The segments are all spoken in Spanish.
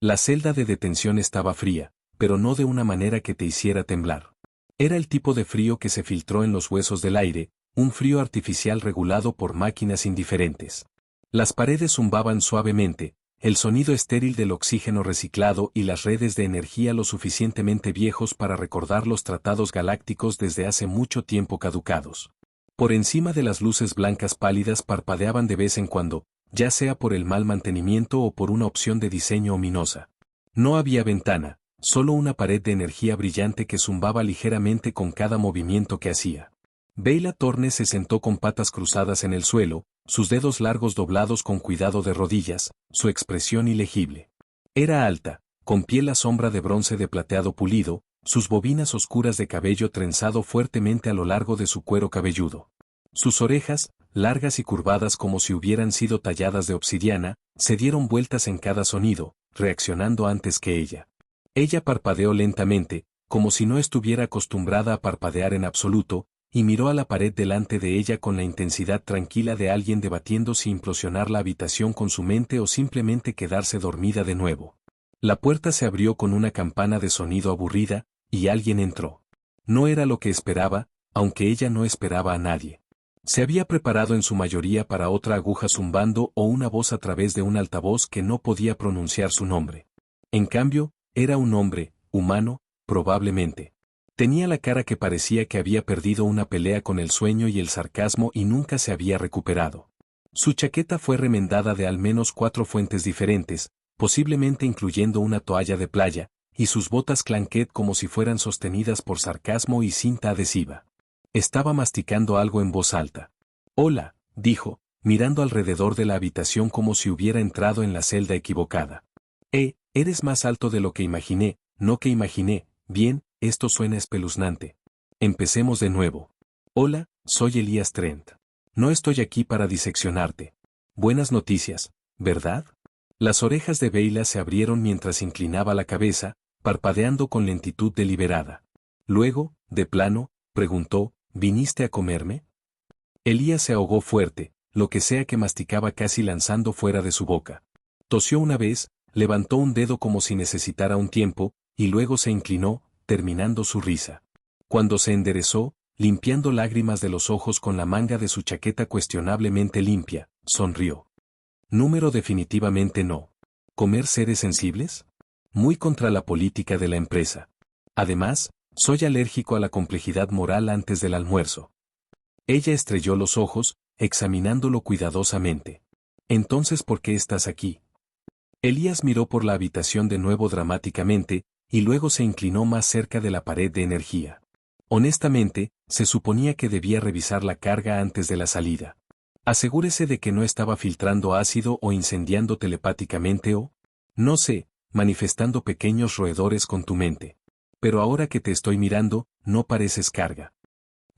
La celda de detención estaba fría, pero no de una manera que te hiciera temblar. Era el tipo de frío que se filtró en los huesos del aire, un frío artificial regulado por máquinas indiferentes. Las paredes zumbaban suavemente, el sonido estéril del oxígeno reciclado y las redes de energía lo suficientemente viejos para recordar los tratados galácticos desde hace mucho tiempo caducados. Por encima de las luces blancas pálidas parpadeaban de vez en cuando, ya sea por el mal mantenimiento o por una opción de diseño ominosa. No había ventana, solo una pared de energía brillante que zumbaba ligeramente con cada movimiento que hacía. Beyla Thorne se sentó con patas cruzadas en el suelo, sus dedos largos doblados con cuidado de rodillas, su expresión ilegible. Era alta, con piel a sombra de bronce de plateado pulido, sus bobinas oscuras de cabello trenzado fuertemente a lo largo de su cuero cabelludo. Sus orejas, largas y curvadas como si hubieran sido talladas de obsidiana, se dieron vueltas en cada sonido, reaccionando antes que ella. Ella parpadeó lentamente, como si no estuviera acostumbrada a parpadear en absoluto, y miró a la pared delante de ella con la intensidad tranquila de alguien debatiendo si implosionar la habitación con su mente o simplemente quedarse dormida de nuevo. La puerta se abrió con una campana de sonido aburrida, y alguien entró. No era lo que esperaba, aunque ella no esperaba a nadie. Se había preparado en su mayoría para otra aguja zumbando o una voz a través de un altavoz que no podía pronunciar su nombre. En cambio, era un hombre, humano, probablemente. Tenía la cara que parecía que había perdido una pelea con el sueño y el sarcasmo y nunca se había recuperado. Su chaqueta fue remendada de al menos 4 fuentes diferentes, posiblemente incluyendo una toalla de playa, y sus botas clanquet como si fueran sostenidas por sarcasmo y cinta adhesiva. Estaba masticando algo en voz alta. «Hola», dijo, mirando alrededor de la habitación como si hubiera entrado en la celda equivocada. Eres más alto de lo que imaginé, no que imaginé, bien. Esto suena espeluznante. Empecemos de nuevo. Hola, soy Elías Trent. No estoy aquí para diseccionarte. Buenas noticias, ¿verdad? Las orejas de Beyla se abrieron mientras inclinaba la cabeza, parpadeando con lentitud deliberada. Luego, de plano, preguntó, ¿viniste a comerme? Elías se ahogó fuerte, lo que sea que masticaba casi lanzando fuera de su boca. Tosió una vez, levantó un dedo como si necesitara un tiempo, y luego se inclinó, terminando su risa. Cuando se enderezó, limpiando lágrimas de los ojos con la manga de su chaqueta cuestionablemente limpia, sonrió. Número definitivamente no. ¿Comer seres sensibles? Muy contra la política de la empresa. Además, soy alérgico a la complejidad moral antes del almuerzo. Ella estrelló los ojos, examinándolo cuidadosamente. Entonces, ¿por qué estás aquí? Elías miró por la habitación de nuevo dramáticamente, y luego se inclinó más cerca de la pared de energía. Honestamente, se suponía que debía revisar la carga antes de la salida. Asegúrese de que no estaba filtrando ácido o incendiando telepáticamente o, no sé, manifestando pequeños roedores con tu mente. Pero ahora que te estoy mirando, no pareces carga.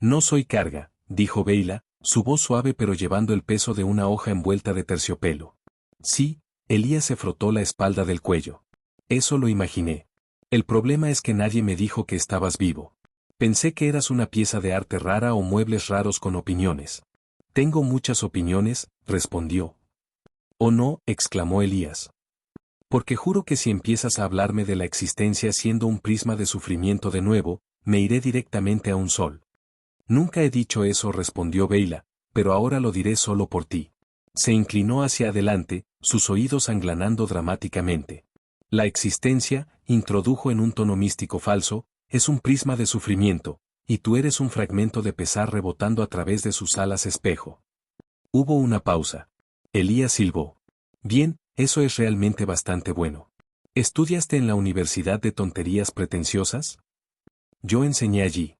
No soy carga, dijo Beyla, su voz suave pero llevando el peso de una hoja envuelta de terciopelo. Sí, Elías se frotó la espalda del cuello. Eso lo imaginé. El problema es que nadie me dijo que estabas vivo. Pensé que eras una pieza de arte rara o muebles raros con opiniones. Tengo muchas opiniones, respondió. «Oh no», exclamó Elías. «Porque juro que si empiezas a hablarme de la existencia siendo un prisma de sufrimiento de nuevo, me iré directamente a un sol». «Nunca he dicho eso», respondió Beyla, «pero ahora lo diré solo por ti». Se inclinó hacia adelante, sus oídos anglanando dramáticamente. «La existencia», introdujo en un tono místico falso, «es un prisma de sufrimiento, y tú eres un fragmento de pesar rebotando a través de sus alas espejo». Hubo una pausa. Elías silbó. «Bien, eso es realmente bastante bueno. ¿Estudiaste en la Universidad de Tonterías Pretenciosas? Yo enseñé allí».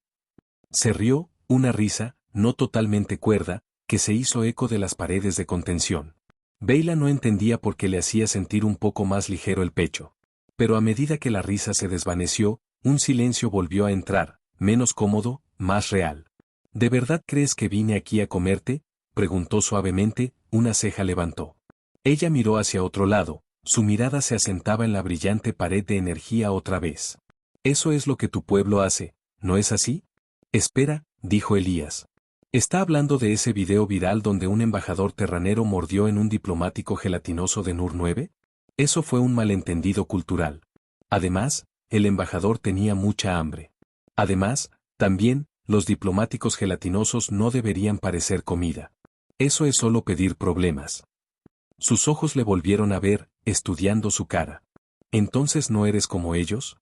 Se rió, una risa, no totalmente cuerda, que se hizo eco de las paredes de contención. Beyla no entendía por qué le hacía sentir un poco más ligero el pecho. Pero a medida que la risa se desvaneció, un silencio volvió a entrar, menos cómodo, más real. ¿De verdad crees que vine aquí a comerte?, preguntó suavemente, una ceja levantó. Ella miró hacia otro lado, su mirada se asentaba en la brillante pared de energía otra vez. «Eso es lo que tu pueblo hace, ¿no es así?» «Espera», dijo Elías. «¿Está hablando de ese video viral donde un embajador terranero mordió en un diplomático gelatinoso de Nur 9? Eso fue un malentendido cultural. Además, el embajador tenía mucha hambre. Además, también, los diplomáticos gelatinosos no deberían parecer comida. Eso es solo pedir problemas. Sus ojos le volvieron a ver, estudiando su cara. ¿Entonces no eres como ellos?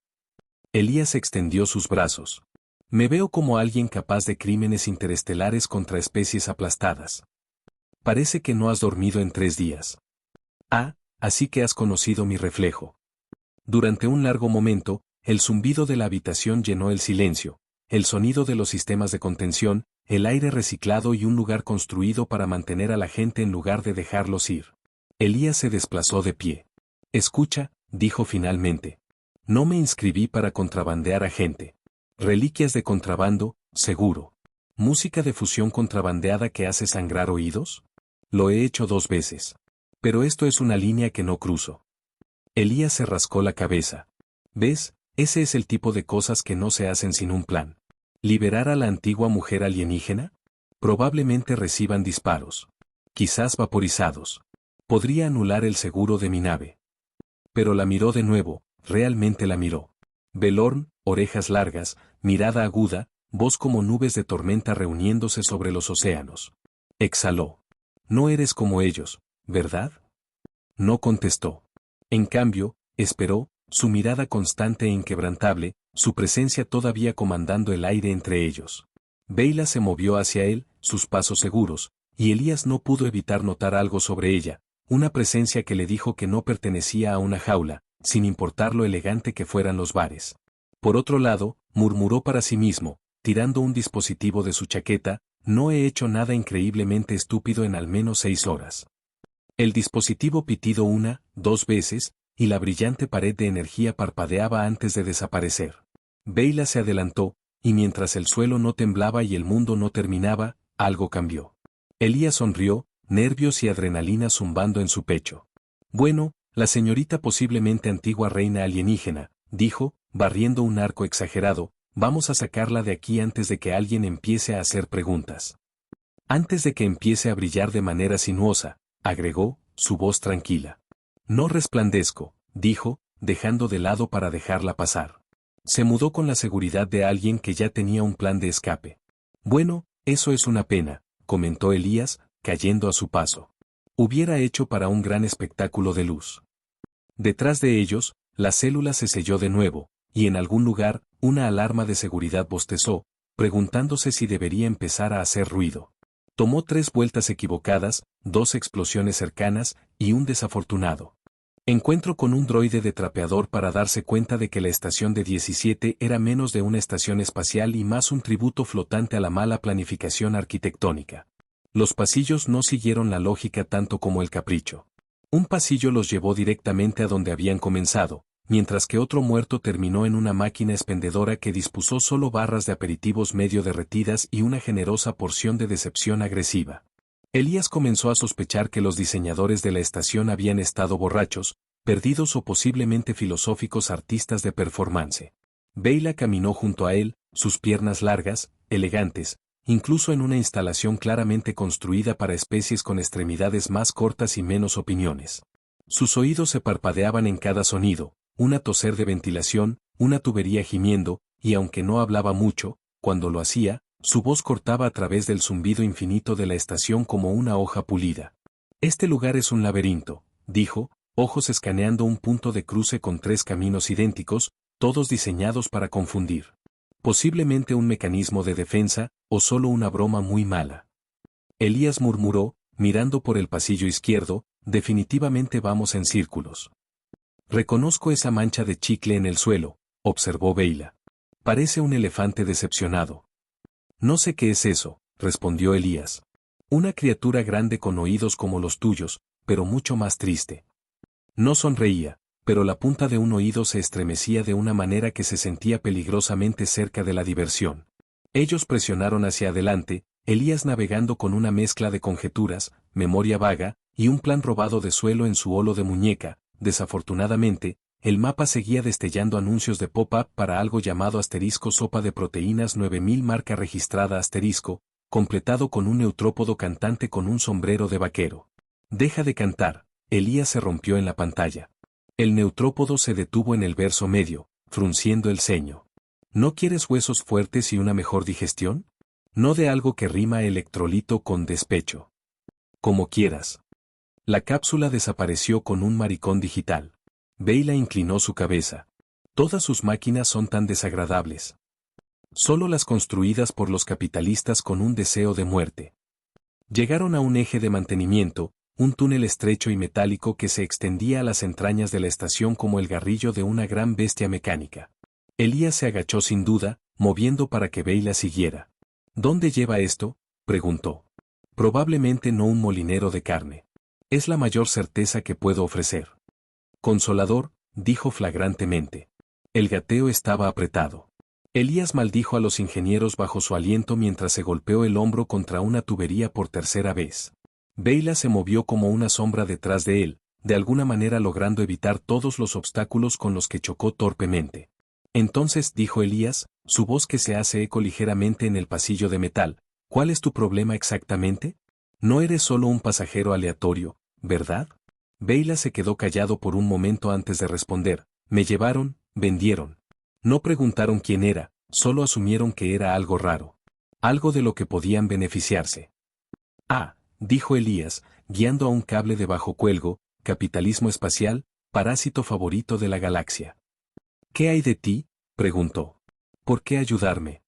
Elías extendió sus brazos. Me veo como alguien capaz de crímenes interestelares contra especies aplastadas. Parece que no has dormido en 3 días. Ah, así que has conocido mi reflejo. Durante un largo momento, el zumbido de la habitación llenó el silencio, el sonido de los sistemas de contención, el aire reciclado y un lugar construido para mantener a la gente en lugar de dejarlos ir. Elías se desplazó de pie. Escucha, dijo finalmente. No me inscribí para contrabandear a gente. Reliquias de contrabando, seguro. ¿Música de fusión contrabandeada que hace sangrar oídos? Lo he hecho 2 veces. Pero esto es una línea que no cruzo. Elías se rascó la cabeza. ¿Ves? Ese es el tipo de cosas que no se hacen sin un plan. ¿Liberar a la antigua mujer alienígena? Probablemente reciban disparos. Quizás vaporizados. Podría anular el seguro de mi nave. Pero la miró de nuevo, realmente la miró. Velorn, orejas largas, mirada aguda, voz como nubes de tormenta reuniéndose sobre los océanos. Exhaló. No eres como ellos, ¿verdad? No contestó. En cambio, esperó, su mirada constante e inquebrantable, su presencia todavía comandando el aire entre ellos. Beyla se movió hacia él, sus pasos seguros, y Elías no pudo evitar notar algo sobre ella, una presencia que le dijo que no pertenecía a una jaula, sin importar lo elegante que fueran los bares. Por otro lado, murmuró para sí mismo, tirando un dispositivo de su chaqueta, no he hecho nada increíblemente estúpido en al menos 6 horas. El dispositivo pitido 1, 2 veces, y la brillante pared de energía parpadeaba antes de desaparecer. Beyla se adelantó, y mientras el suelo no temblaba y el mundo no terminaba, algo cambió. Elías sonrió, nervios y adrenalina zumbando en su pecho. Bueno, la señorita posiblemente antigua reina alienígena, dijo, barriendo un arco exagerado, vamos a sacarla de aquí antes de que alguien empiece a hacer preguntas. Antes de que empiece a brillar de manera sinuosa, agregó, su voz tranquila. No resplandezco, dijo, dejando de lado para dejarla pasar. Se mudó con la seguridad de alguien que ya tenía un plan de escape. Bueno, eso es una pena, comentó Elías, cayendo a su paso. Hubiera hecho para un gran espectáculo de luz. Detrás de ellos, la célula se selló de nuevo, y en algún lugar, una alarma de seguridad bostezó, preguntándose si debería empezar a hacer ruido. Tomó 3 vueltas equivocadas, 2 explosiones cercanas, y un desafortunado encuentro con un droide de trapeador para darse cuenta de que la estación de 17 era menos de una estación espacial y más un tributo flotante a la mala planificación arquitectónica. Los pasillos no siguieron la lógica tanto como el capricho. Un pasillo los llevó directamente a donde habían comenzado, mientras que otro muerto terminó en una máquina expendedora que dispuso solo barras de aperitivos medio derretidas y una generosa porción de decepción agresiva. Elías comenzó a sospechar que los diseñadores de la estación habían estado borrachos, perdidos o posiblemente filosóficos artistas de performance. Beyla caminó junto a él, sus piernas largas, elegantes, incluso en una instalación claramente construida para especies con extremidades más cortas y menos opiniones. Sus oídos se parpadeaban en cada sonido, una toser de ventilación, una tubería gimiendo, y aunque no hablaba mucho, cuando lo hacía, su voz cortaba a través del zumbido infinito de la estación como una hoja pulida. Este lugar es un laberinto, dijo, ojos escaneando un punto de cruce con 3 caminos idénticos, todos diseñados para confundir. Posiblemente un mecanismo de defensa, o solo una broma muy mala. Elías murmuró, mirando por el pasillo izquierdo, definitivamente vamos en círculos. Reconozco esa mancha de chicle en el suelo, observó Beyla. Parece un elefante decepcionado. No sé qué es eso, respondió Elías. Una criatura grande con oídos como los tuyos, pero mucho más triste. No sonreía, pero la punta de un oído se estremecía de una manera que se sentía peligrosamente cerca de la diversión. Ellos presionaron hacia adelante, Elías navegando con una mezcla de conjeturas, memoria vaga, y un plan robado de suelo en su holo de muñeca. Desafortunadamente, el mapa seguía destellando anuncios de pop-up para algo llamado asterisco sopa de proteínas 9000 marca registrada asterisco, completado con un neutrópodo cantante con un sombrero de vaquero. Deja de cantar, Elías se rompió en la pantalla. El neutrópodo se detuvo en el verso medio, frunciendo el ceño. ¿No quieres huesos fuertes y una mejor digestión? No de algo que rima electrolito con despecho. Como quieras. La cápsula desapareció con un maricón digital. Beyla inclinó su cabeza. Todas sus máquinas son tan desagradables. Solo las construidas por los capitalistas con un deseo de muerte. Llegaron a un eje de mantenimiento, un túnel estrecho y metálico que se extendía a las entrañas de la estación como el garrillo de una gran bestia mecánica. Elías se agachó sin duda, moviendo para que Beyla siguiera. ¿Dónde lleva esto?, preguntó. Probablemente no un molinero de carne. Es la mayor certeza que puedo ofrecer. Consolador, dijo flagrantemente. El gateo estaba apretado. Elías maldijo a los ingenieros bajo su aliento mientras se golpeó el hombro contra una tubería por tercera vez. Beyla se movió como una sombra detrás de él, de alguna manera logrando evitar todos los obstáculos con los que chocó torpemente. Entonces, dijo Elías, su voz que se hace eco ligeramente en el pasillo de metal, ¿cuál es tu problema exactamente? No eres solo un pasajero aleatorio, ¿verdad? Beyla se quedó callado por un momento antes de responder. Me llevaron, vendieron. No preguntaron quién era, solo asumieron que era algo raro. Algo de lo que podían beneficiarse. Ah, dijo Elías, guiando a un cable de bajo cuelgo, capitalismo espacial, parásito favorito de la galaxia. ¿Qué hay de ti?, preguntó. ¿Por qué ayudarme?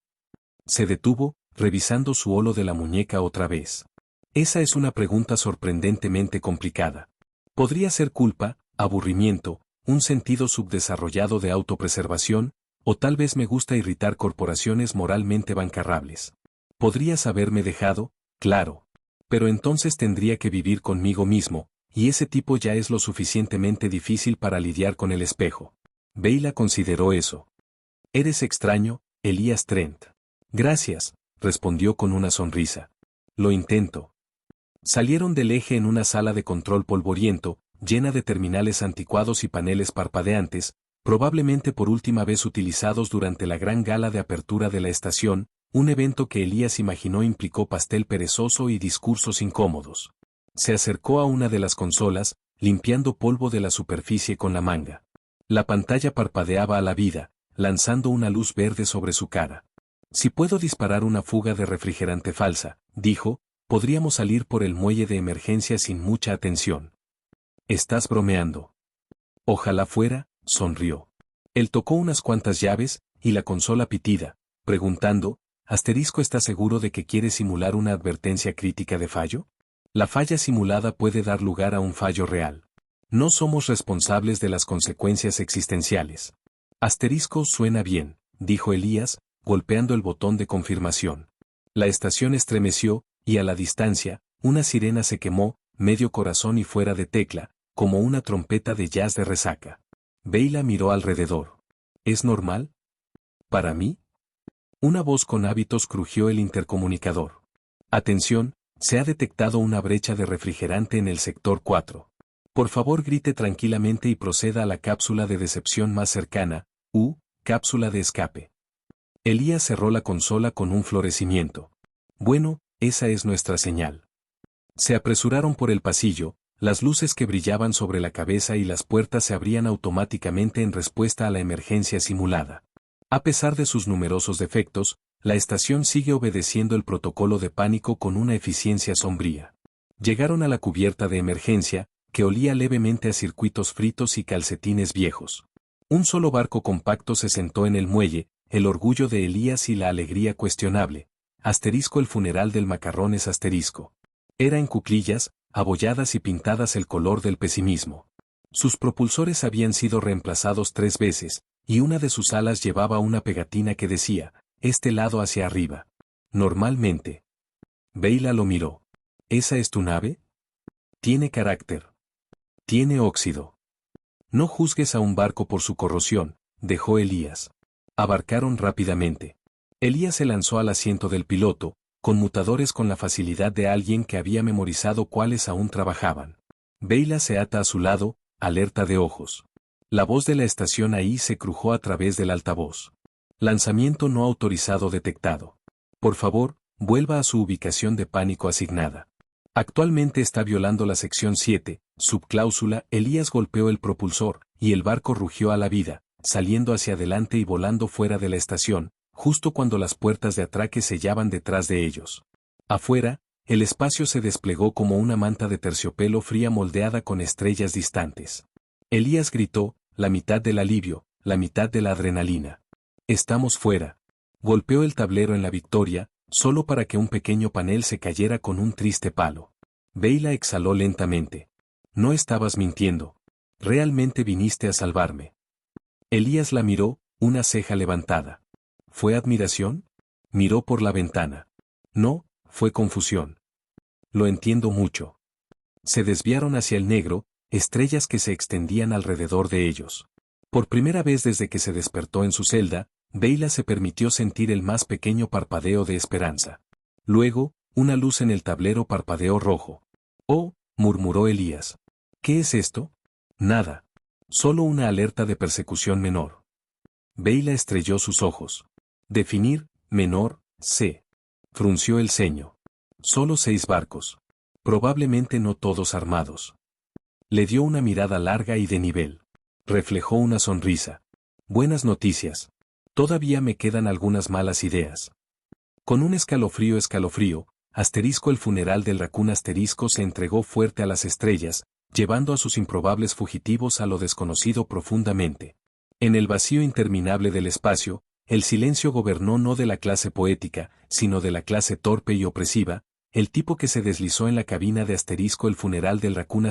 Se detuvo, revisando su holo de la muñeca otra vez. Esa es una pregunta sorprendentemente complicada. Podría ser culpa, aburrimiento, un sentido subdesarrollado de autopreservación, o tal vez me gusta irritar corporaciones moralmente bancarrables. Podrías haberme dejado, claro. Pero entonces tendría que vivir conmigo mismo, y ese tipo ya es lo suficientemente difícil para lidiar con el espejo. Beyla consideró eso. Eres extraño, Elías Trent. Gracias, respondió con una sonrisa. Lo intento. Salieron del eje en una sala de control polvoriento, llena de terminales anticuados y paneles parpadeantes, probablemente por última vez utilizados durante la gran gala de apertura de la estación, un evento que Elías imaginó implicó pastel perezoso y discursos incómodos. Se acercó a una de las consolas, limpiando polvo de la superficie con la manga. La pantalla parpadeaba a la vida, lanzando una luz verde sobre su cara. Si puedo disparar una fuga de refrigerante falsa, dijo, podríamos salir por el muelle de emergencia sin mucha atención. ¿Estás bromeando? Ojalá fuera, sonrió. Él tocó unas cuantas llaves, y la consola pitida, preguntando, ¿Asterisco está seguro de que quiere simular una advertencia crítica de fallo? La falla simulada puede dar lugar a un fallo real. No somos responsables de las consecuencias existenciales. Asterisco suena bien, dijo Elías, golpeando el botón de confirmación. La estación estremeció, y a la distancia, una sirena se quemó, medio corazón y fuera de tecla, como una trompeta de jazz de resaca. Beyla miró alrededor. ¿Es normal? ¿Para mí? Una voz con hábitos crujió el intercomunicador. Atención, se ha detectado una brecha de refrigerante en el sector 4. Por favor grite tranquilamente y proceda a la cápsula de decepción más cercana, cápsula de escape. Elías cerró la consola con un florecimiento. Bueno, esa es nuestra señal. Se apresuraron por el pasillo, las luces que brillaban sobre la cabeza y las puertas se abrían automáticamente en respuesta a la emergencia simulada. A pesar de sus numerosos defectos, la estación sigue obedeciendo el protocolo de pánico con una eficiencia sombría. Llegaron a la cubierta de emergencia, que olía levemente a circuitos fritos y calcetines viejos. Un solo barco compacto se sentó en el muelle, el orgullo de Elías y la alegría cuestionable. Asterisco el funeral del macarrón es asterisco. Era en cuclillas, abolladas y pintadas el color del pesimismo. Sus propulsores habían sido reemplazados 3 veces, y una de sus alas llevaba una pegatina que decía, este lado hacia arriba. Normalmente. Beyla lo miró. ¿Esa es tu nave? Tiene carácter. Tiene óxido. No juzgues a un barco por su corrosión, dejó Elías. Abarcaron rápidamente. Elías se lanzó al asiento del piloto, conmutadores con la facilidad de alguien que había memorizado cuáles aún trabajaban. Beyla se ata a su lado, alerta de ojos. La voz de la estación ahí se crujó a través del altavoz. Lanzamiento no autorizado detectado. Por favor, vuelva a su ubicación de pánico asignada. Actualmente está violando la sección 7, subcláusula. Elías golpeó el propulsor, y el barco rugió a la vida, saliendo hacia adelante y volando fuera de la estación, justo cuando las puertas de atraque sellaban detrás de ellos. Afuera, el espacio se desplegó como una manta de terciopelo fría moldeada con estrellas distantes. Elías gritó, la mitad del alivio, la mitad de la adrenalina. Estamos fuera. Golpeó el tablero en la victoria, solo para que un pequeño panel se cayera con un triste palo. Beyla exhaló lentamente. No estabas mintiendo. Realmente viniste a salvarme. Elías la miró, una ceja levantada. ¿Fue admiración? Miró por la ventana. No, fue confusión. Lo entiendo mucho. Se desviaron hacia el negro, estrellas que se extendían alrededor de ellos. Por primera vez desde que se despertó en su celda, Beyla se permitió sentir el más pequeño parpadeo de esperanza. Luego, una luz en el tablero parpadeó rojo. «Oh», murmuró Elías. «¿Qué es esto?» «Nada. Solo una alerta de persecución menor». Beyla estrelló sus ojos. «Definir, menor, C». Frunció el ceño. «Solo 6 barcos. Probablemente no todos armados». Le dio una mirada larga y de nivel. Reflejó una sonrisa. «Buenas noticias. Todavía me quedan algunas malas ideas». Con un escalofrío, el funeral del Raccoon se entregó fuerte a las estrellas, llevando a sus improbables fugitivos a lo desconocido profundamente. En el vacío interminable del espacio, el silencio gobernó no de la clase poética, sino de la clase torpe y opresiva, el tipo que se deslizó en la cabina de el funeral del Raccoon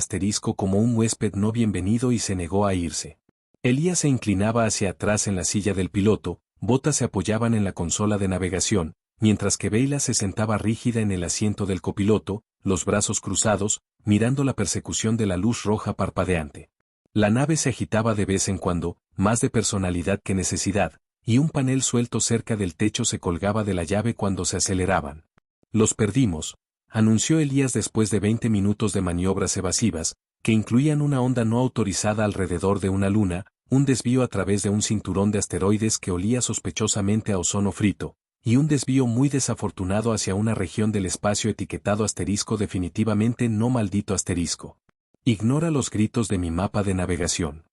como un huésped no bienvenido y se negó a irse. Elías se inclinaba hacia atrás en la silla del piloto, botas se apoyaban en la consola de navegación, mientras que Beyla se sentaba rígida en el asiento del copiloto, los brazos cruzados, mirando la persecución de la luz roja parpadeante. La nave se agitaba de vez en cuando, más de personalidad que necesidad, y un panel suelto cerca del techo se colgaba de la llave cuando se aceleraban. «Los perdimos», anunció Elías después de 20 minutos de maniobras evasivas, que incluían una onda no autorizada alrededor de una luna, un desvío a través de un cinturón de asteroides que olía sospechosamente a ozono frito, y un desvío muy desafortunado hacia una región del espacio etiquetado definitivamente no maldito asterisco. Ignora los gritos de mi mapa de navegación.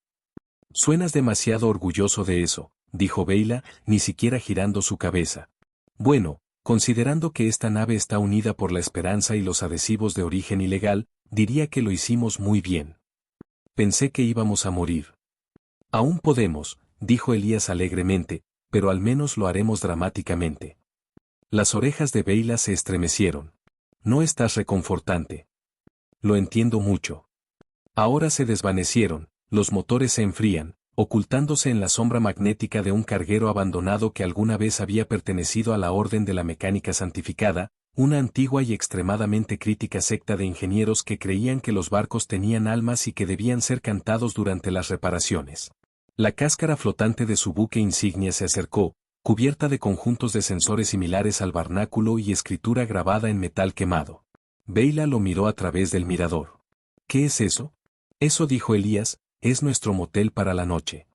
Suenas demasiado orgulloso de eso, dijo Beyla, ni siquiera girando su cabeza. Bueno, considerando que esta nave está unida por la esperanza y los adhesivos de origen ilegal, diría que lo hicimos muy bien. Pensé que íbamos a morir. Aún podemos, dijo Elías alegremente, pero al menos lo haremos dramáticamente. Las orejas de Beyla se estremecieron. No estás reconfortante. Lo entiendo mucho. Ahora se desvanecieron, los motores se enfrían, ocultándose en la sombra magnética de un carguero abandonado que alguna vez había pertenecido a la Orden de la Mecánica Santificada, una antigua y extremadamente crítica secta de ingenieros que creían que los barcos tenían almas y que debían ser cantados durante las reparaciones. La cáscara flotante de su buque insignia se acercó, cubierta de conjuntos de sensores similares al barnáculo y escritura grabada en metal quemado. Beyla lo miró a través del mirador. ¿Qué es eso? Eso, dijo Elías, es nuestro motel para la noche.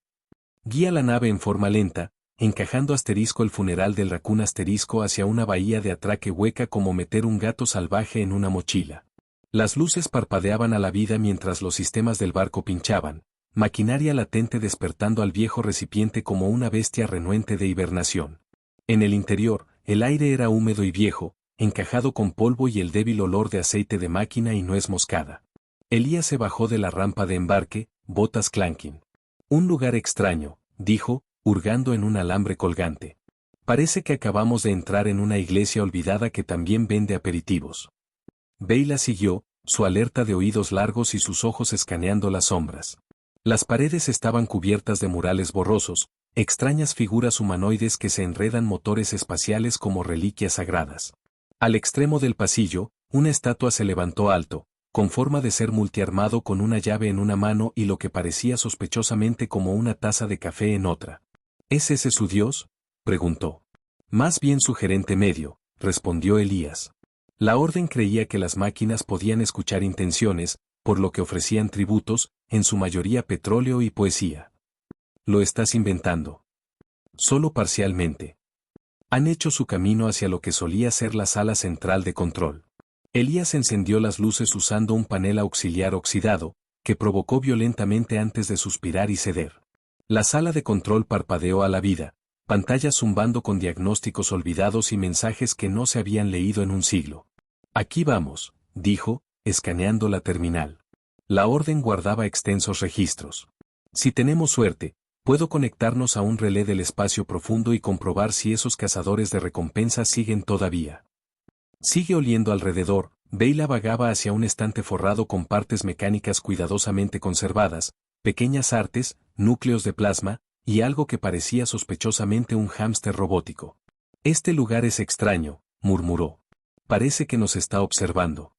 Guía la nave en forma lenta, encajando el funeral del Raccoon hacia una bahía de atraque hueca como meter un gato salvaje en una mochila. Las luces parpadeaban a la vida mientras los sistemas del barco pinchaban, maquinaria latente despertando al viejo recipiente como una bestia renuente de hibernación. En el interior, el aire era húmedo y viejo, encajado con polvo y el débil olor de aceite de máquina y nuez moscada. Elías se bajó de la rampa de embarque, botas clanking. Un lugar extraño, dijo, hurgando en un alambre colgante. Parece que acabamos de entrar en una iglesia olvidada que también vende aperitivos. Beyla siguió, su alerta de oídos largos y sus ojos escaneando las sombras. Las paredes estaban cubiertas de murales borrosos, extrañas figuras humanoides que se enredan motores espaciales como reliquias sagradas. Al extremo del pasillo, una estatua se levantó alto, con forma de ser multiarmado con una llave en una mano y lo que parecía sospechosamente como una taza de café en otra. ¿Es ese su dios?, preguntó. Más bien su gerente medio, respondió Elías. La orden creía que las máquinas podían escuchar intenciones, por lo que ofrecían tributos, en su mayoría petróleo y poesía. Lo estás inventando. Solo parcialmente. Han hecho su camino hacia lo que solía ser la sala central de control. Elías encendió las luces usando un panel auxiliar oxidado, que provocó violentamente antes de suspirar y ceder. La sala de control parpadeó a la vida, pantallas zumbando con diagnósticos olvidados y mensajes que no se habían leído en un siglo. Aquí vamos, dijo, escaneando la terminal. La orden guardaba extensos registros. Si tenemos suerte, puedo conectarnos a un relé del espacio profundo y comprobar si esos cazadores de recompensas siguen todavía. Sigue oliendo alrededor. Beyla vagaba hacia un estante forrado con partes mecánicas cuidadosamente conservadas, pequeñas artes, núcleos de plasma, y algo que parecía sospechosamente un hámster robótico. Este lugar es extraño, murmuró. Parece que nos está observando.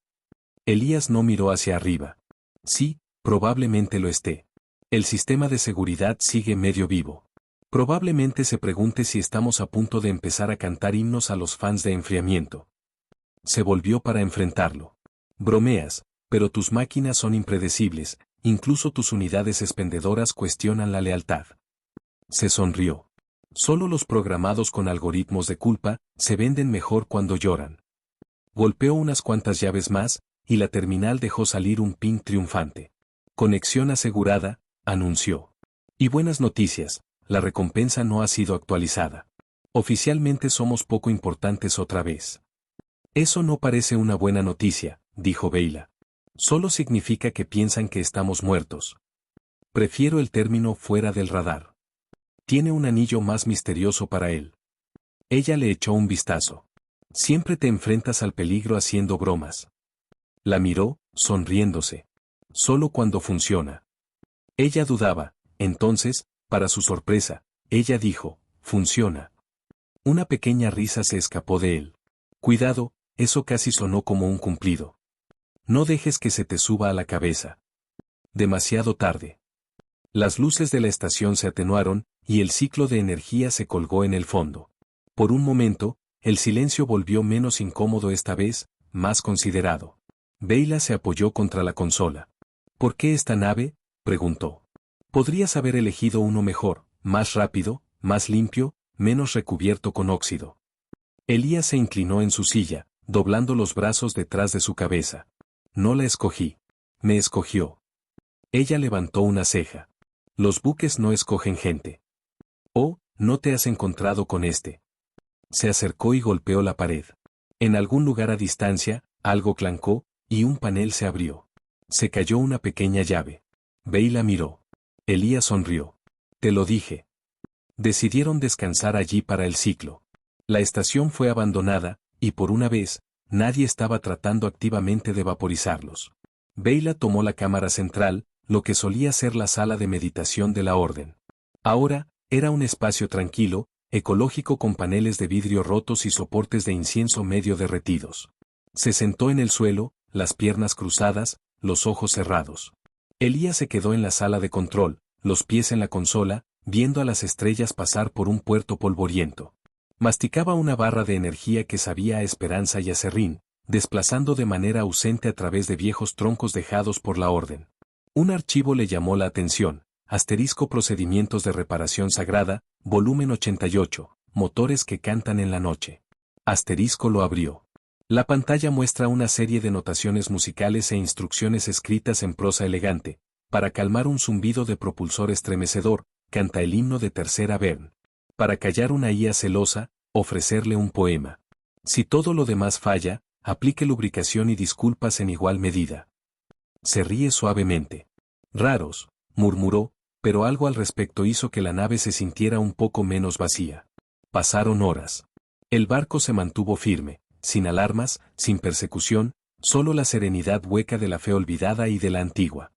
Elías no miró hacia arriba. Sí, probablemente lo esté. El sistema de seguridad sigue medio vivo. Probablemente se pregunte si estamos a punto de empezar a cantar himnos a los fans de enfriamiento. Se volvió para enfrentarlo. Bromeas, pero tus máquinas son impredecibles, incluso tus unidades expendedoras cuestionan la lealtad. Se sonrió. Solo los programados con algoritmos de culpa se venden mejor cuando lloran. Golpeó unas cuantas llaves más, y la terminal dejó salir un ping triunfante. Conexión asegurada, anunció. Y buenas noticias, la recompensa no ha sido actualizada. Oficialmente somos poco importantes otra vez. Eso no parece una buena noticia, dijo Beyla. Solo significa que piensan que estamos muertos. Prefiero el término fuera del radar. Tiene un anillo más misterioso para él. Ella le echó un vistazo. Siempre te enfrentas al peligro haciendo bromas. La miró, sonriéndose. Solo cuando funciona. Ella dudaba, entonces, para su sorpresa, ella dijo, funciona. Una pequeña risa se escapó de él. Cuidado, eso casi sonó como un cumplido. No dejes que se te suba a la cabeza. Demasiado tarde. Las luces de la estación se atenuaron, y el ciclo de energía se colgó en el fondo. Por un momento, el silencio volvió menos incómodo esta vez, más considerado. Beyla se apoyó contra la consola. ¿Por qué esta nave?, preguntó. Podrías haber elegido uno mejor, más rápido, más limpio, menos recubierto con óxido. Elías se inclinó en su silla, doblando los brazos detrás de su cabeza. No la escogí. Me escogió. Ella levantó una ceja. Los buques no escogen gente. Oh, ¿no te has encontrado con este? Se acercó y golpeó la pared. En algún lugar a distancia, algo clancó, y un panel se abrió. Se cayó una pequeña llave. Beyla miró. Elías sonrió. Te lo dije. Decidieron descansar allí para el ciclo. La estación fue abandonada, y por una vez, nadie estaba tratando activamente de vaporizarlos. Beyla tomó la cámara central, lo que solía ser la sala de meditación de la orden. Ahora, era un espacio tranquilo, ecológico con paneles de vidrio rotos y soportes de incienso medio derretidos. Se sentó en el suelo, las piernas cruzadas, los ojos cerrados. Elías se quedó en la sala de control, los pies en la consola, viendo a las estrellas pasar por un puerto polvoriento. Masticaba una barra de energía que sabía a esperanza y a serrín, desplazando de manera ausente a través de viejos troncos dejados por la orden. Un archivo le llamó la atención, asterisco procedimientos de reparación sagrada, volumen 88, motores que cantan en la noche. Asterisco lo abrió. La pantalla muestra una serie de notaciones musicales e instrucciones escritas en prosa elegante. Para calmar un zumbido de propulsor estremecedor, canta el himno de Tercera Vern. Para callar una IA celosa, ofrecerle un poema. Si todo lo demás falla, aplique lubricación y disculpas en igual medida. Se ríe suavemente. Raros, murmuró, pero algo al respecto hizo que la nave se sintiera un poco menos vacía. Pasaron horas. El barco se mantuvo firme, sin alarmas, sin persecución, solo la serenidad hueca de la fe olvidada y de la antigua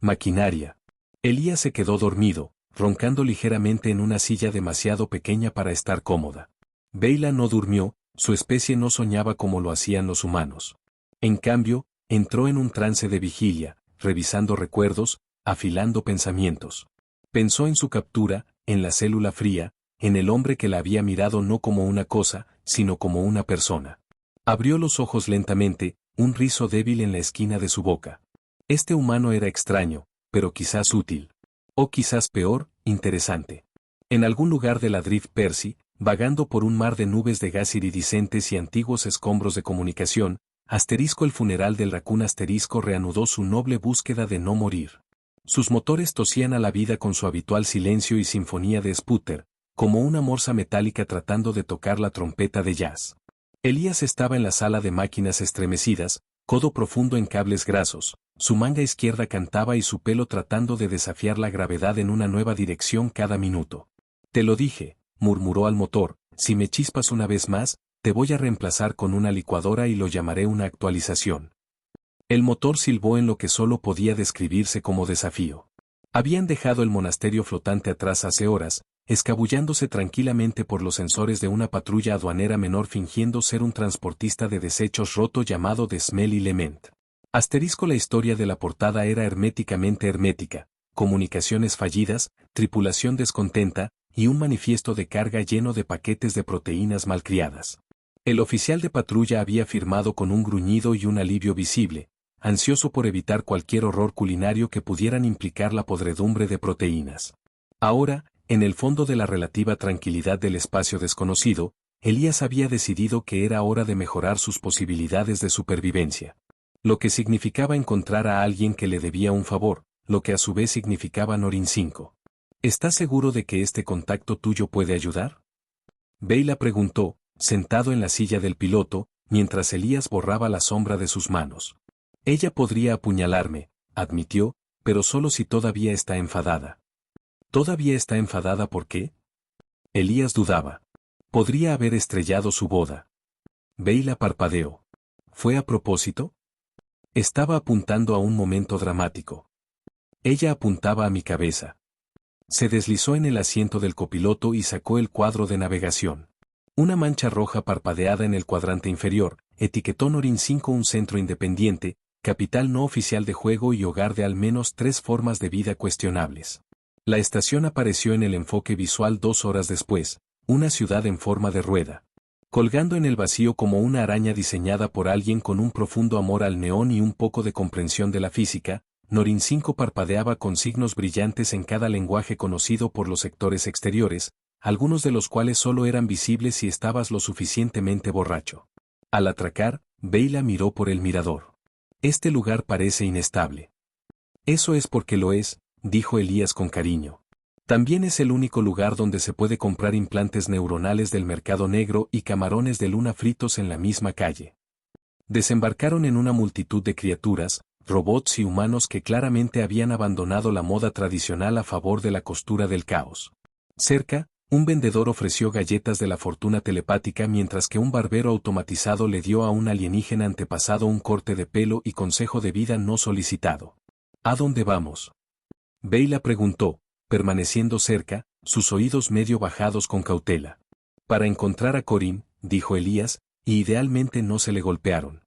maquinaria. Elías se quedó dormido, roncando ligeramente en una silla demasiado pequeña para estar cómoda. Beyla no durmió, su especie no soñaba como lo hacían los humanos. En cambio, entró en un trance de vigilia, revisando recuerdos, afilando pensamientos. Pensó en su captura, en la célula fría, en el hombre que la había mirado no como una cosa, sino como una persona. Abrió los ojos lentamente, un rizo débil en la esquina de su boca. Este humano era extraño, pero quizás útil. O quizás peor, interesante. En algún lugar de la Drift Percy, vagando por un mar de nubes de gas iridiscentes y antiguos escombros de comunicación, Asterisco el funeral del Raccoon asterisco reanudó su noble búsqueda de no morir. Sus motores tosían a la vida con su habitual silencio y sinfonía de sputter, como una morsa metálica tratando de tocar la trompeta de jazz. Elías estaba en la sala de máquinas estremecidas, codo profundo en cables grasos, su manga izquierda cantaba y su pelo tratando de desafiar la gravedad en una nueva dirección cada minuto. Te lo dije, murmuró al motor, si me chispas una vez más, te voy a reemplazar con una licuadora y lo llamaré una actualización. El motor silbó en lo que solo podía describirse como desafío. Habían dejado el monasterio flotante atrás hace horas, escabullándose tranquilamente por los sensores de una patrulla aduanera menor fingiendo ser un transportista de desechos roto llamado The Smelly Lament. Asterisco la historia de la portada era herméticamente hermética, comunicaciones fallidas, tripulación descontenta, y un manifiesto de carga lleno de paquetes de proteínas malcriadas. El oficial de patrulla había firmado con un gruñido y un alivio visible, ansioso por evitar cualquier horror culinario que pudieran implicar la podredumbre de proteínas. Ahora, en el fondo de la relativa tranquilidad del espacio desconocido, Elías había decidido que era hora de mejorar sus posibilidades de supervivencia. Lo que significaba encontrar a alguien que le debía un favor, lo que a su vez significaba Norin 5. ¿Estás seguro de que este contacto tuyo puede ayudar? Beyla preguntó, sentado en la silla del piloto, mientras Elías borraba la sombra de sus manos. Ella podría apuñalarme, admitió, pero solo si todavía está enfadada. ¿Todavía está enfadada por qué? Elías dudaba. Podría haber estrellado su boda. Beyla parpadeó. ¿Fue a propósito? Estaba apuntando a un momento dramático. Ella apuntaba a mi cabeza. Se deslizó en el asiento del copiloto y sacó el cuadro de navegación. Una mancha roja parpadeada en el cuadrante inferior, etiquetó Norin 5 un centro independiente, capital no oficial de juego y hogar de al menos 3 formas de vida cuestionables. La estación apareció en el enfoque visual 2 horas después, una ciudad en forma de rueda. Colgando en el vacío como una araña diseñada por alguien con un profundo amor al neón y un poco de comprensión de la física, Norin 5 parpadeaba con signos brillantes en cada lenguaje conocido por los sectores exteriores, algunos de los cuales solo eran visibles si estabas lo suficientemente borracho. Al atracar, Beyla miró por el mirador. Este lugar parece inestable. Eso es porque lo es, dijo Elías con cariño. También es el único lugar donde se puede comprar implantes neuronales del mercado negro y camarones de luna fritos en la misma calle. Desembarcaron en una multitud de criaturas, robots y humanos que claramente habían abandonado la moda tradicional a favor de la costura del caos. Cerca, un vendedor ofreció galletas de la fortuna telepática mientras que un barbero automatizado le dio a un alienígena antepasado un corte de pelo y consejo de vida no solicitado. ¿A dónde vamos? Beyla preguntó, permaneciendo cerca, sus oídos medio bajados con cautela. Para encontrar a Corin, dijo Elías, y idealmente no se le golpearon.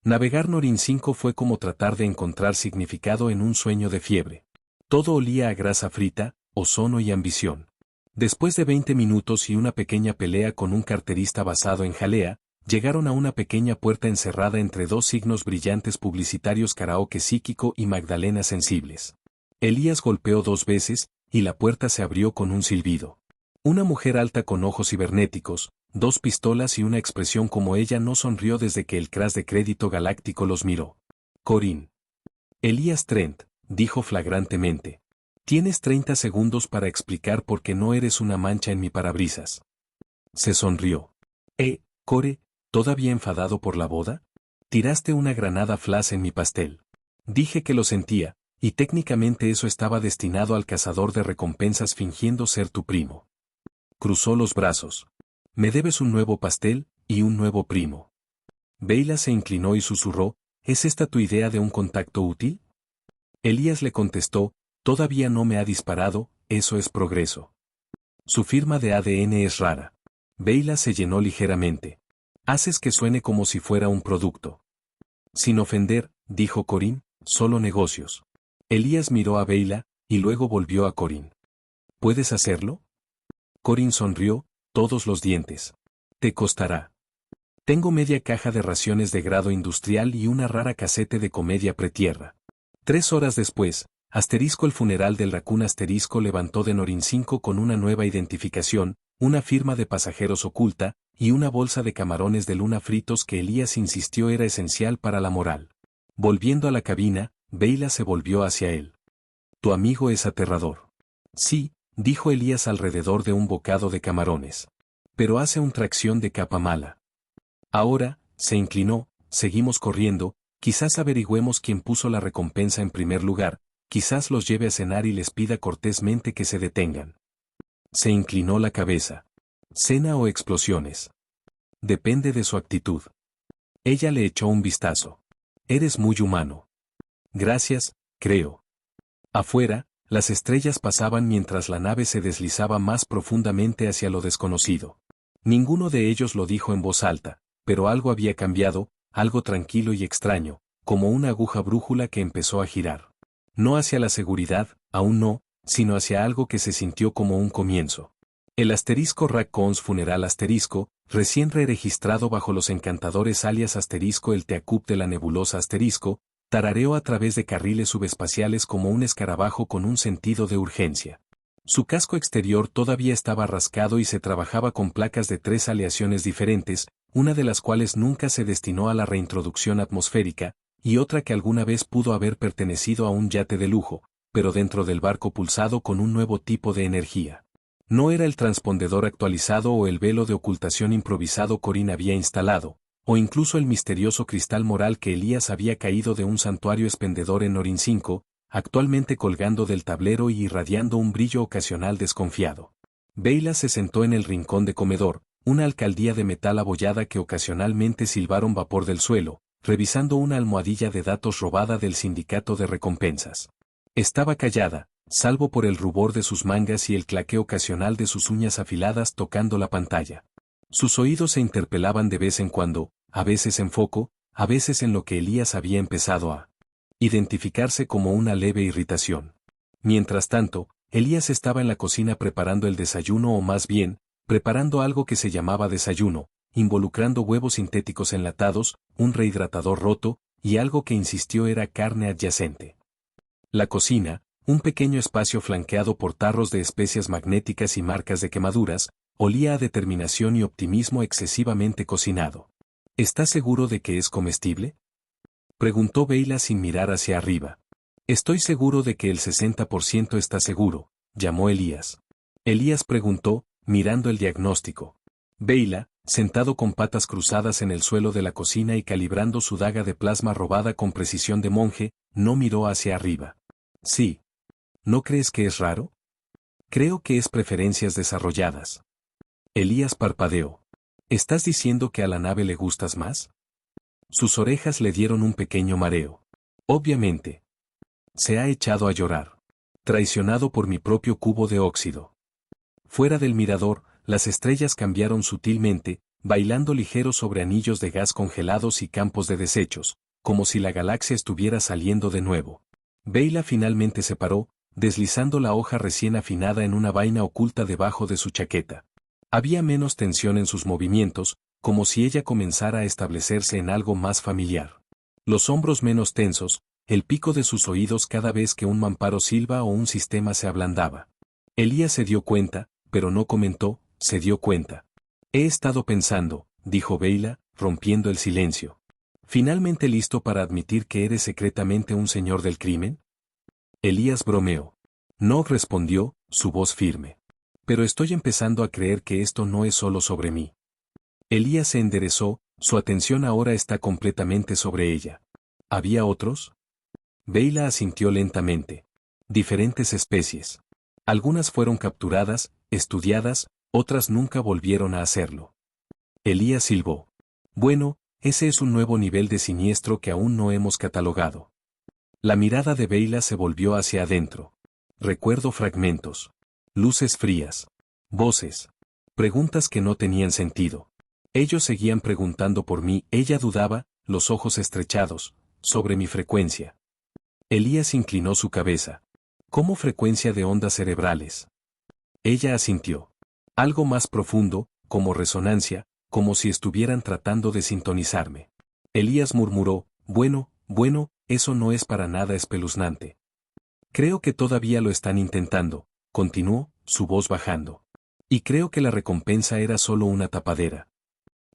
Navegar Norin 5 fue como tratar de encontrar significado en un sueño de fiebre. Todo olía a grasa frita, ozono y ambición. Después de 20 minutos y una pequeña pelea con un carterista basado en jalea, llegaron a una pequeña puerta encerrada entre 2 signos brillantes publicitarios karaoke psíquico y magdalenas sensibles. Elías golpeó 2 veces, y la puerta se abrió con un silbido. Una mujer alta con ojos cibernéticos, 2 pistolas y una expresión como ella no sonrió desde que el crash de crédito galáctico los miró. Corin. Elías Trent, dijo flagrantemente. Tienes 30 segundos para explicar por qué no eres una mancha en mi parabrisas. Se sonrió. Core, ¿todavía enfadado por la boda? Tiraste una granada flash en mi pastel. Dije que lo sentía, y técnicamente eso estaba destinado al cazador de recompensas fingiendo ser tu primo. Cruzó los brazos. Me debes un nuevo pastel, y un nuevo primo. Beyla se inclinó y susurró, ¿es esta tu idea de un contacto útil? Elías le contestó, todavía no me ha disparado, eso es progreso. Su firma de ADN es rara. Beyla se llenó ligeramente. Haces que suene como si fuera un producto. Sin ofender, dijo Corin, solo negocios. Elías miró a Beyla, y luego volvió a Corin. ¿Puedes hacerlo? Corin sonrió, todos los dientes. Te costará. Tengo media caja de raciones de grado industrial y una rara casete de comedia pretierra. 3 horas después, el funeral del Raccoon levantó de Norin 5 con una nueva identificación, una firma de pasajeros oculta, y una bolsa de camarones de luna fritos que Elías insistió era esencial para la moral. Volviendo a la cabina, Beyla se volvió hacia él. Tu amigo es aterrador. Sí, dijo Elías alrededor de un bocado de camarones. Pero hace un tracción de capa mala. Ahora, se inclinó, seguimos corriendo, quizás averigüemos quién puso la recompensa en primer lugar, quizás los lleve a cenar y les pida cortésmente que se detengan. Se inclinó la cabeza. ¿Cena o explosiones? Depende de su actitud. Ella le echó un vistazo. Eres muy humano. Gracias, creo. Afuera, las estrellas pasaban mientras la nave se deslizaba más profundamente hacia lo desconocido. Ninguno de ellos lo dijo en voz alta, pero algo había cambiado, algo tranquilo y extraño, como una aguja brújula que empezó a girar. No hacia la seguridad, aún no, sino hacia algo que se sintió como un comienzo. El asterisco Raccons Funeral asterisco, recién re-registrado bajo los encantadores alias asterisco el Teacup de la nebulosa asterisco, tarareó a través de carriles subespaciales como un escarabajo con un sentido de urgencia. Su casco exterior todavía estaba rascado y se trabajaba con placas de 3 aleaciones diferentes, una de las cuales nunca se destinó a la reintroducción atmosférica, y otra que alguna vez pudo haber pertenecido a un yate de lujo, pero dentro del barco pulsado con un nuevo tipo de energía. No era el transpondedor actualizado o el velo de ocultación improvisado Corín había instalado, o incluso el misterioso cristal moral que Elías había caído de un santuario expendedor en Orin 5, actualmente colgando del tablero y irradiando un brillo ocasional desconfiado. Beyla se sentó en el rincón de comedor, una alcaldía de metal abollada que ocasionalmente silbaron vapor del suelo, revisando una almohadilla de datos robada del sindicato de recompensas. Estaba callada, salvo por el rubor de sus mangas y el claqueo ocasional de sus uñas afiladas tocando la pantalla. Sus oídos se interpelaban de vez en cuando, a veces en foco, a veces en lo que Elías había empezado a identificarse como una leve irritación. Mientras tanto, Elías estaba en la cocina preparando el desayuno o más bien, preparando algo que se llamaba desayuno, involucrando huevos sintéticos enlatados, un rehidratador roto, y algo que insistió era carne adyacente. La cocina, un pequeño espacio flanqueado por tarros de especias magnéticas y marcas de quemaduras, olía a determinación y optimismo excesivamente cocinado. ¿Estás seguro de que es comestible?, preguntó Beyla sin mirar hacia arriba. Estoy seguro de que el 60% está seguro, llamó Elías. Elías preguntó, mirando el diagnóstico. Beyla, sentado con patas cruzadas en el suelo de la cocina y calibrando su daga de plasma robada con precisión de monje, no miró hacia arriba. Sí. ¿No crees que es raro? Creo que es preferencias desarrolladas. Elías parpadeó. ¿Estás diciendo que a la nave le gustas más? Sus orejas le dieron un pequeño mareo. Obviamente. Se ha echado a llorar. Traicionado por mi propio cubo de óxido. Fuera del mirador, las estrellas cambiaron sutilmente, bailando ligeros sobre anillos de gas congelados y campos de desechos, como si la galaxia estuviera saliendo de nuevo. Beyla finalmente se paró, deslizando la hoja recién afinada en una vaina oculta debajo de su chaqueta. Había menos tensión en sus movimientos, como si ella comenzara a establecerse en algo más familiar. Los hombros menos tensos, el pico de sus oídos cada vez que un mamparo silba o un sistema se ablandaba. Elías se dio cuenta, pero no comentó, se dio cuenta. He estado pensando, dijo Beyla, rompiendo el silencio. ¿Finalmente listo para admitir que eres secretamente un señor del crimen? Elías bromeó. No respondió, su voz firme. Pero estoy empezando a creer que esto no es solo sobre mí. Elías se enderezó, su atención ahora está completamente sobre ella. ¿Había otros? Beyla asintió lentamente. Diferentes especies. Algunas fueron capturadas, estudiadas, otras nunca volvieron a hacerlo. Elías silbó. Bueno, ese es un nuevo nivel de siniestro que aún no hemos catalogado. La mirada de Beyla se volvió hacia adentro. Recuerdo fragmentos. Luces frías. Voces. Preguntas que no tenían sentido. Ellos seguían preguntando por mí, ella dudaba, los ojos estrechados, sobre mi frecuencia. Elías inclinó su cabeza. ¿Cómo frecuencia de ondas cerebrales? Ella asintió. Algo más profundo, como resonancia, como si estuvieran tratando de sintonizarme. Elías murmuró, bueno, eso no es para nada espeluznante. Creo que todavía lo están intentando, continuó, su voz bajando. Y creo que la recompensa era solo una tapadera.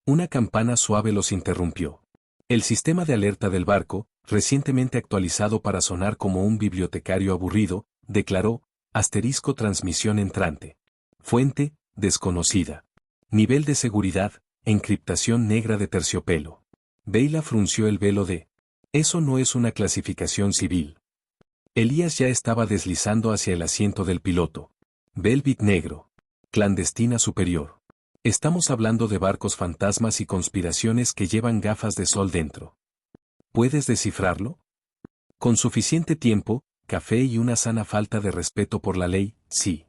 Una campana suave los interrumpió. El sistema de alerta del barco, recientemente actualizado para sonar como un bibliotecario aburrido, declaró, asterisco transmisión entrante. Fuente, desconocida. Nivel de seguridad, encriptación negra de terciopelo. Beyla frunció el velo de. Eso no es una clasificación civil. Elías ya estaba deslizando hacia el asiento del piloto. Velvet negro. Clandestina superior. Estamos hablando de barcos fantasmas y conspiraciones que llevan gafas de sol dentro. ¿Puedes descifrarlo? Con suficiente tiempo, café y una sana falta de respeto por la ley, sí.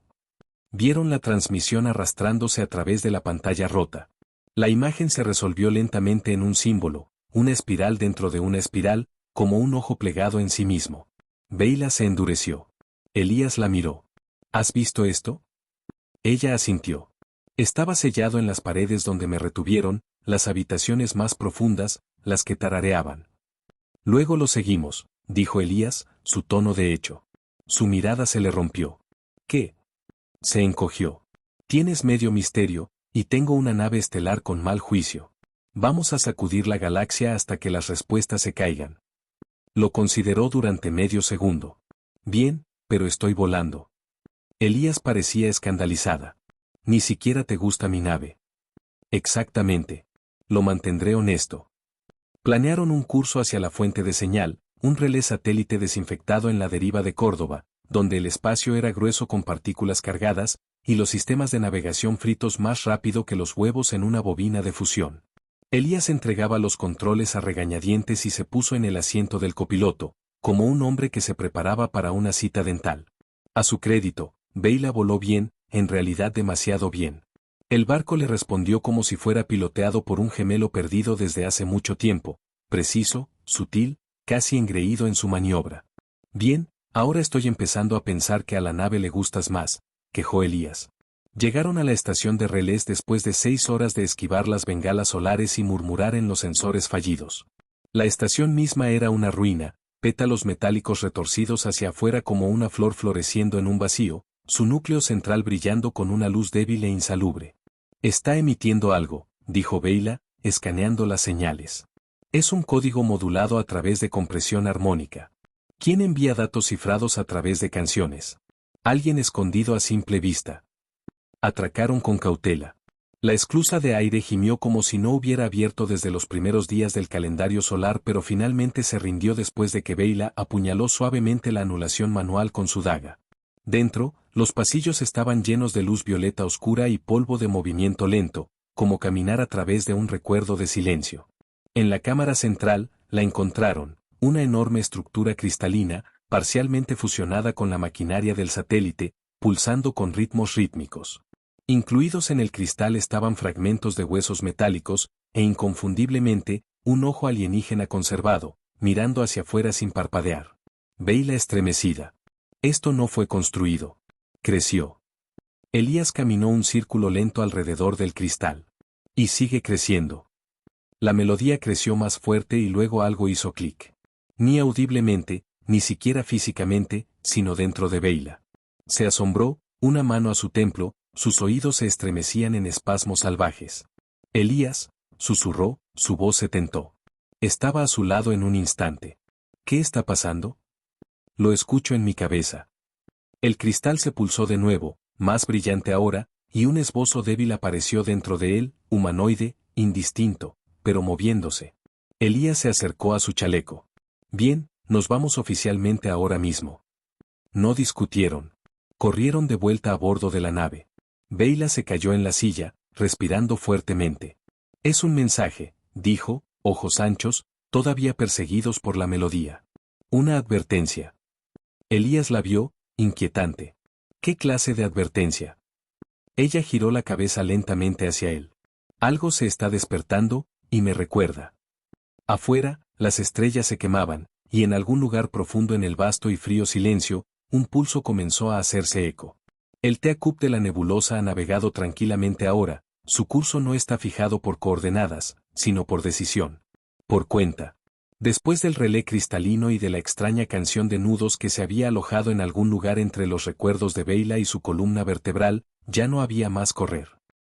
Vieron la transmisión arrastrándose a través de la pantalla rota. La imagen se resolvió lentamente en un símbolo, una espiral dentro de una espiral, como un ojo plegado en sí mismo. Beyla se endureció. Elías la miró. ¿Has visto esto? Ella asintió. Estaba sellado en las paredes donde me retuvieron, las habitaciones más profundas, las que tarareaban. Luego lo seguimos, dijo Elías, su tono de hecho. Su mirada se le rompió. ¿Qué? Se encogió. Tienes medio misterio, y tengo una nave estelar con mal juicio. Vamos a sacudir la galaxia hasta que las respuestas se caigan. Lo consideró durante medio segundo. Bien, pero estoy volando. Elías parecía escandalizada. Ni siquiera te gusta mi nave. Exactamente. Lo mantendré honesto. Planearon un curso hacia la fuente de señal, un relé satélite desinfectado en la deriva de Córdoba, donde el espacio era grueso con partículas cargadas, y los sistemas de navegación fritos más rápido que los huevos en una bobina de fusión. Elías entregaba los controles a regañadientes y se puso en el asiento del copiloto, como un hombre que se preparaba para una cita dental. A su crédito, Beyla voló bien, en realidad demasiado bien. El barco le respondió como si fuera piloteado por un gemelo perdido desde hace mucho tiempo, preciso, sutil, casi engreído en su maniobra. Bien, ahora estoy empezando a pensar que a la nave le gustas más, quejó Elías. Llegaron a la estación de relés después de 6 horas de esquivar las bengalas solares y murmurar en los sensores fallidos. La estación misma era una ruina, pétalos metálicos retorcidos hacia afuera como una flor floreciendo en un vacío, su núcleo central brillando con una luz débil e insalubre. Está emitiendo algo, dijo Beyla, escaneando las señales. Es un código modulado a través de compresión armónica. ¿Quién envía datos cifrados a través de canciones? Alguien escondido a simple vista. Atracaron con cautela. La esclusa de aire gimió como si no hubiera abierto desde los primeros días del calendario solar, pero finalmente se rindió después de que Beyla apuñaló suavemente la anulación manual con su daga. Dentro, los pasillos estaban llenos de luz violeta oscura y polvo de movimiento lento, como caminar a través de un recuerdo de silencio. En la cámara central, la encontraron, una enorme estructura cristalina, parcialmente fusionada con la maquinaria del satélite, pulsando con ritmos rítmicos. Incluidos en el cristal estaban fragmentos de huesos metálicos, e inconfundiblemente, un ojo alienígena conservado, mirando hacia afuera sin parpadear. Beyla estremecida. Esto no fue construido. Creció. Elías caminó un círculo lento alrededor del cristal. Y sigue creciendo. La melodía creció más fuerte y luego algo hizo clic. Ni audiblemente, ni siquiera físicamente, sino dentro de Beyla. Se asombró, una mano a su templo, sus oídos se estremecían en espasmos salvajes. Elías, susurró, su voz se tentó. Estaba a su lado en un instante. ¿Qué está pasando? Lo escucho en mi cabeza. El cristal se pulsó de nuevo, más brillante ahora, y un esbozo débil apareció dentro de él, humanoide, indistinto, pero moviéndose. Elías se acercó a su chaleco. Bien, nos vamos oficialmente ahora mismo. No discutieron. Corrieron de vuelta a bordo de la nave. Beyla se cayó en la silla, respirando fuertemente. Es un mensaje, dijo, ojos anchos, todavía perseguidos por la melodía. Una advertencia. Elías la vio, inquietante. ¿Qué clase de advertencia? Ella giró la cabeza lentamente hacia él. Algo se está despertando, y me recuerda. Afuera, las estrellas se quemaban, y en algún lugar profundo en el vasto y frío silencio, un pulso comenzó a hacerse eco. El Teacup de la nebulosa ha navegado tranquilamente ahora, su curso no está fijado por coordenadas, sino por decisión. Por cuenta. Después del relé cristalino y de la extraña canción de nudos que se había alojado en algún lugar entre los recuerdos de Beyla y su columna vertebral, ya no había más correr.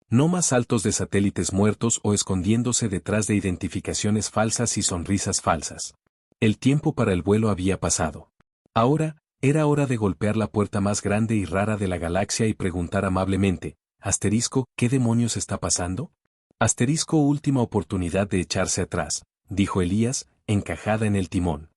No más saltos de satélites muertos o escondiéndose detrás de identificaciones falsas y sonrisas falsas. El tiempo para el vuelo había pasado. Ahora, era hora de golpear la puerta más grande y rara de la galaxia y preguntar amablemente, asterisco, ¿qué demonios está pasando? Asterisco última oportunidad de echarse atrás, dijo Elías, encajada en el timón.